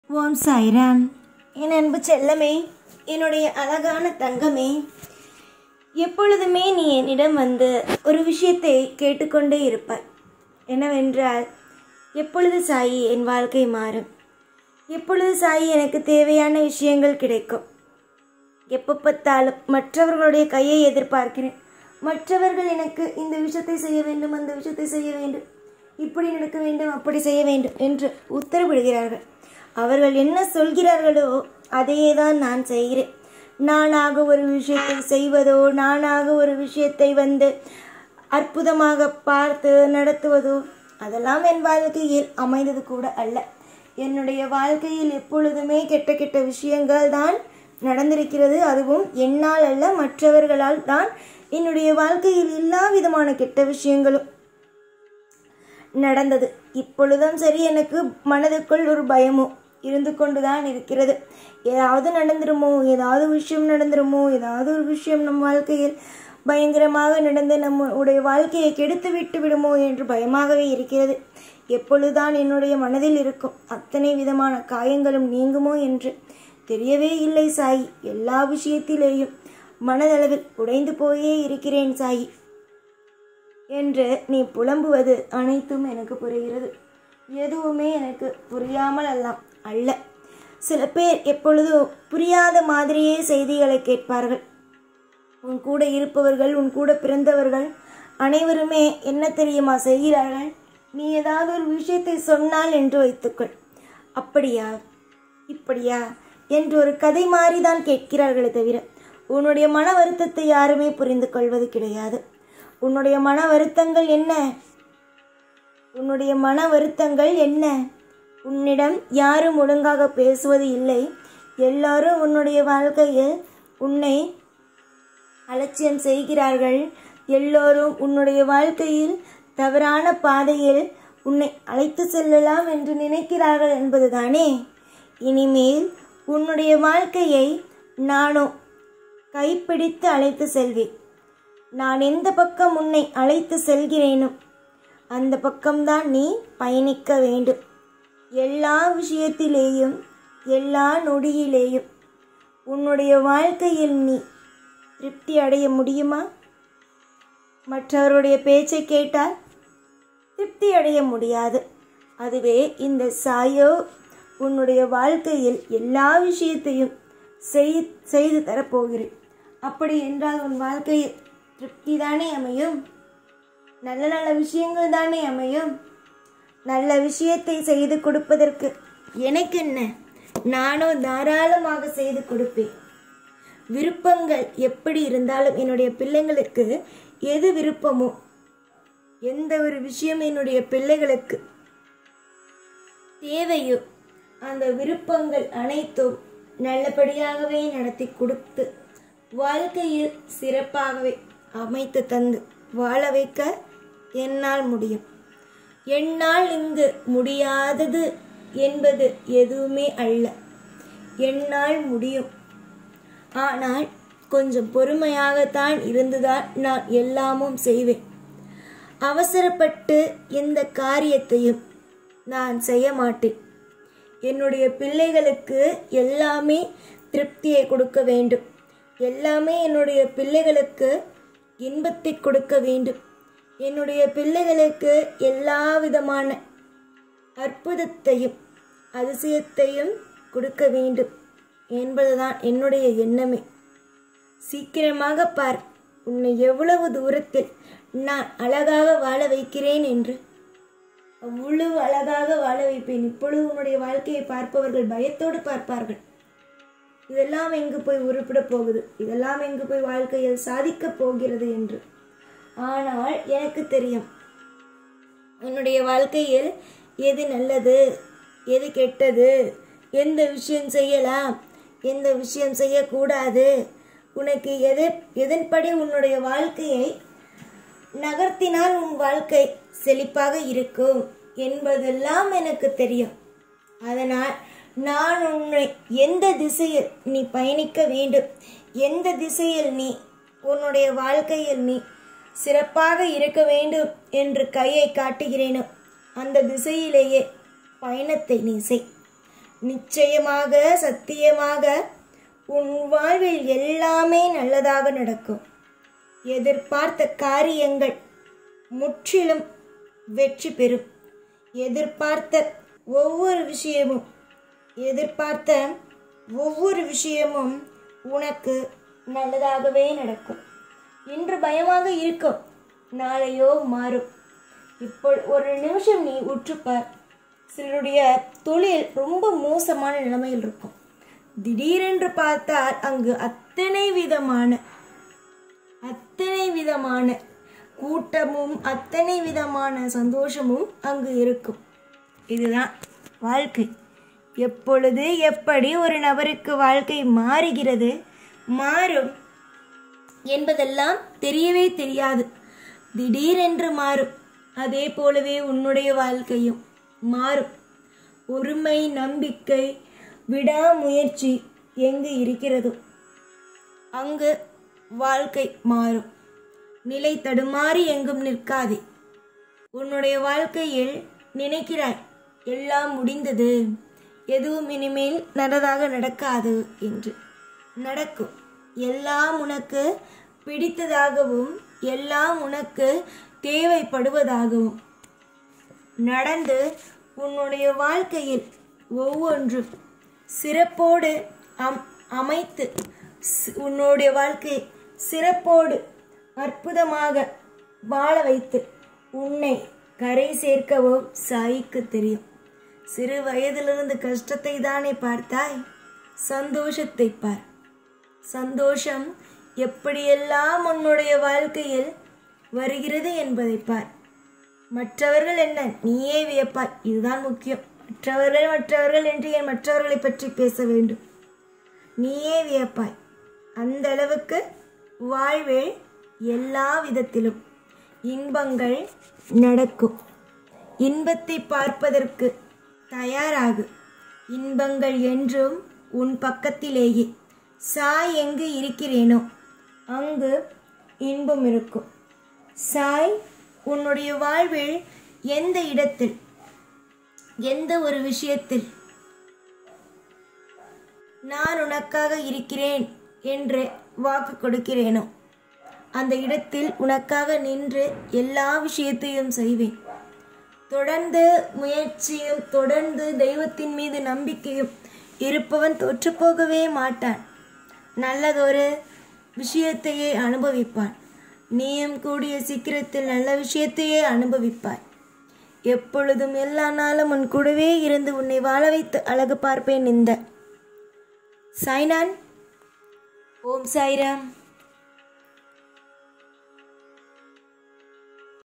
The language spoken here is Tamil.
ஓம் சாய்ராம். என் அன்பு செல்லமே, என்னுடைய அழகான தங்கமே, எப்பொழுதுமே நீ என்னிடம் வந்து ஒரு விஷயத்தை கேட்டுக்கொண்டே இருப்பாய். என்னவென்றால், எப்பொழுது சாயி என் வாழ்க்கை மாறும், எப்பொழுது சாயி எனக்கு தேவையான விஷயங்கள் கிடைக்கும். எப்போ பார்த்தாலும் மற்றவர்களுடைய கையை எதிர்பார்க்கிறேன். மற்றவர்கள் எனக்கு இந்த விஷயத்தை செய்ய வேண்டும், அந்த விஷயத்தை செய்ய வேண்டும், இப்படி நடக்க வேண்டும், அப்படி செய்ய வேண்டும் என்று உத்தரவிடுகிறார்கள். அவர்கள் என்ன சொல்கிறார்களோ அதையே தான் நான் செய்கிறேன். நானாக ஒரு விஷயத்தை செய்வதோ, நானாக ஒரு விஷயத்தை அற்புதமாக பார்த்து நடத்துவதோ அதெல்லாம் என் வாழ்க்கையில் அமைந்தது கூட அல்ல. என்னுடைய வாழ்க்கையில் எப்பொழுதுமே கெட்ட கெட்ட விஷயங்கள் தான் நடந்திருக்கிறது. அதுவும் என்னால் அல்ல, மற்றவர்களால் தான் என்னுடைய வாழ்க்கையில் எல்லா விதமான கெட்ட விஷயங்களும் நடந்தது. இப்பொழுதும் சரி, எனக்கு மனதுக்குள் ஒரு பயமும் இருந்து கொண்டுதான் இருக்கிறது. ஏதாவது நடந்துருமோ, ஏதாவது விஷயம் நடந்துருமோ, ஏதாவது ஒரு விஷயம் நம் வாழ்க்கையில் பயங்கரமாக நடந்து நம்முடைய வாழ்க்கையை கெடுத்து விட்டு விடுமோ என்று பயமாகவே இருக்கிறது. எப்பொழுதுதான் என்னுடைய மனதில் இருக்கும் அத்தனை விதமான காயங்களும் நீங்குமோ என்று தெரியவே இல்லை சாயி. எல்லா விஷயத்திலேயும் மனதளவில் உடைந்து போயே இருக்கிறேன் சாயி என்று நீ புலம்புவது அனைத்தும் எனக்கு புரிகிறது. எதுவுமே எனக்கு புரியாமல் அல்ல. சில பேர் எப்பொழுதும் புரியாத மாதிரியே செய்திகளை கேட்பார்கள். உன் கூட இருப்பவர்கள், உன் கூட பிறந்தவர்கள் அனைவருமே என்ன தெரியுமா செய்கிறார்கள்? நீ ஏதாவது ஒரு விஷயத்தை சொன்னால் என்று வைத்துக்கொள், அப்படியா இப்படியா என்று ஒரு கதை மாறிதான் கேட்கிறார்களே தவிர உன்னுடைய மன வருத்தத்தை யாருமே புரிந்து கொள்வது கிடையாது. உன்னுடைய மன வருத்தங்கள் என்ன? உன்னுடைய மன வருத்தங்கள் என்ன? உன்னிடம் யாரும் ஒழுங்காக பேசுவது இல்லை. எல்லாரும் உன்னுடைய வாழ்க்கையில் உன்னை அலட்சியம் செய்கிறார்கள். எல்லோரும் உன்னுடைய வாழ்க்கையில் தவறான பாதையில் உன்னை அழைத்து செல்லலாம் என்று நினைக்கிறார்கள் என்பதுதானே. இனிமேல் உன்னுடைய வாழ்க்கையை நானோ கைப்பிடித்து அழைத்து செல்வேன். நான் எந்த பக்கம் உன்னை அழைத்து செல்கிறேனோ அந்த பக்கம்தான் நீ பயணிக்க வேண்டும். எல்லா விஷயத்திலேயும், எல்லா நொடியிலேயும் உன்னுடைய வாழ்க்கையில் நீ திருப்தி அடைய முடியுமா? மற்றவருடைய பேச்சை கேட்டால் திருப்தி அடைய முடியாது. அதுவே இந்த சாயோ உன்னுடைய வாழ்க்கையில் எல்லா விஷயத்தையும் செய்து தரப்போகிறேன். அப்படி என்றால் உன் வாழ்க்கையில் திருப்தி தானே அமையும், நல்ல நல்ல விஷயங்கள் தானே அமையும். நல்ல விஷயத்தை செய்து கொடுப்பதற்கு எனக்கு என்ன, நானோ தாராளமாக செய்து கொடுப்பேன். விருப்பங்கள் எப்படி இருந்தாலும் என்னுடைய பிள்ளைங்களுக்கு எது விருப்பமோ, எந்த ஒரு விஷயம் என்னுடைய பிள்ளைகளுக்கு தேவையோ அந்த விருப்பங்கள் அனைத்தும் நல்லபடியாகவே நடத்தி கொடுத்து வாழ்க்கையில் சிறப்பாகவே அமைத்து தந்து வாழ வைக்க என்னால் முடியும். என்னால் இங்கு முடியாதது என்பது எதுவுமே அல்ல, என்னால் முடியும். ஆனால் கொஞ்சம் பொறுமையாகத்தான் இருந்துதான் நான் எல்லாமும் செய்வேன். அவசரப்பட்டு எந்த காரியத்தையும் நான் செய்ய மாட்டேன். என்னுடைய பிள்ளைகளுக்கு எல்லாமே திருப்தியை கொடுக்க வேண்டும். எல்லாமே என்னுடைய பிள்ளைகளுக்கு இன்பத்தை கொடுக்க வேண்டும். என்னுடைய பிள்ளைகளுக்கு எல்லா விதமான அற்புதத்தையும் அதிசயத்தையும் கொடுக்க வேண்டும் என்பதுதான் என்னுடைய எண்ணமே. சீக்கிரமாக பார், உன்னை எவ்வளவு தூரத்தில் நான் அழகாக வாழ வைக்கிறேன் என்று. அவ்வளவு அழகாக வாழ வைப்பேன். இப்பொழுது உன்னுடைய வாழ்க்கையை பார்ப்பவர்கள் பயத்தோடு பார்ப்பார்கள். இதெல்லாம் எங்கு போய் உருப்பிட போகுது, இதெல்லாம் எங்கு போய் வாழ்க்கையில் சாதிக்கப் போகிறது என்று. ஆனால் எனக்கு தெரியும் உன்னுடைய வாழ்க்கையில் எது நல்லது, எது கெட்டது, எந்த விஷயம் செய்யலாம், எந்த விஷயம் செய்யக்கூடாது, உனக்கு எதன்படி உன்னுடைய வாழ்க்கையை நகர்த்தினால் உன் வாழ்க்கை செழிப்பாக இருக்கும் என்பதெல்லாம் எனக்கு தெரியும். அதனால் நான் உன்னை எந்த திசையில் நீ பயணிக்க வேண்டும், எந்த திசையில் நீ உன்னுடைய வாழ்க்கையில் நீ சிறப்பாக இருக்க வேண்டும் என்று கையை காட்டுகிறேனோ அந்த திசையிலேயே பயணத்தை நீ செய். நிச்சயமாக சத்தியமாக உன் வாழ்வில் எல்லாமே நல்லதாக நடக்கும். எதிர்பார்த்த காரியங்கள் முற்றிலும் வெற்றி பெறும். எதிர்பார்த்த ஒவ்வொரு விஷயமும் உனக்கு நல்லதாகவே நடக்கும். இன்று பயமாக இருக்கும், நாளையோ மாறும். இப்போ ஒரு நிமிஷம் நீ உற்றுப்பார். சிலருடைய தொழில் ரொம்ப மோசமான நிலைமையில் இருக்கும். திடீரென்று பார்த்தால் அங்கு அத்தனை விதமான கூட்டமும் அத்தனை விதமான சந்தோஷமும் அங்கு இருக்கும். இதுதான் வாழ்க்கை. எப்பொழுது எப்படி ஒரு நபருக்கு வாழ்க்கை மாறும் என்பதெல்லாம் தெரியவே தெரியாது. திடீரென்று மாறும். அதே போலவே உன்னுடைய வாழ்க்கையும் மாறும். ஒருமை, நம்பிக்கை, விடாமுயற்சி எங்கு இருக்கிறதோ அங்கு வாழ்க்கை மாறும். நிலை தடுமாறி எங்கும் நிற்காதே. உன்னுடைய வாழ்க்கையில் நினைக்கிறாய் எல்லாம் முடிந்தது, எதுவும் இனிமேல் நல்லதாக நடக்காது என்று. நடக்கும். எல்லாம் உனக்கு பிடித்ததாகவும் எல்லாம் உனக்கு தேவைப்படுவதாகவும் நடந்து உன்னுடைய வாழ்க்கையில் ஒவ்வொன்றும் சிறப்போடு அமைத்து உன்னுடைய வாழ்க்கையை சிறப்போடு அற்புதமாக வாழ வைத்து உன்னை கரை சேர்க்கவும் சாய்க்கு தெரியும். சிறு வயதிலிருந்து கஷ்டத்தை தானே பார்த்தாய், சந்தோஷத்தை பார். சந்தோஷம் எப்படியெல்லாம் உன்னுடைய வாழ்க்கையில் வருகிறது என்பதை பார். மற்றவர்கள் என்ன, நீயே வியப்பாய். இதுதான் முக்கியம். மற்றவர்கள் என்று ஏன் மற்றவர்களை பற்றி பேச வேண்டும்? நீயே வியப்பாய். அந்த அளவுக்கு வாழ்வில் எல்லா விதத்திலும் இன்பங்கள் நடக்கும். இன்பத்தை பார்ப்பதற்கு தயாராகு. இன்பங்கள் என்றும் உன் பக்கத்திலேயே. சாய் எங்கு இருக்கிறேனோ அங்கு இன்பம் இருக்கும். சாய் உன்னுடைய வாழ்வில் எந்த இடத்தில், எந்த ஒரு விஷயத்தில் நான் உனக்காக இருக்கிறேன் என்று வாக்கு கொடுக்கிறேனோ அந்த இடத்தில் உனக்காக நின்று எல்லா விஷயத்தையும் செய்வேன். தொடர்ந்து முயற்சியும் தொடர்ந்து தெய்வத்தின் மீது நம்பிக்கையும் இருப்பவன் தோற்றுப்போகவே மாட்டான். நல்லதொரு விஷயத்தையே அனுபவிப்பான். நீயும் கூடிய சீக்கிரத்தில் நல்ல விஷயத்தையே அனுபவிப்பாய். எப்பொழுதும் எல்லா நாளும் உன் கூடவே இருந்து உன்னை வாழ வைத்து அழகு பார்ப்பேன். இந்த சாய்நான். ஓம் சாய்ராம்.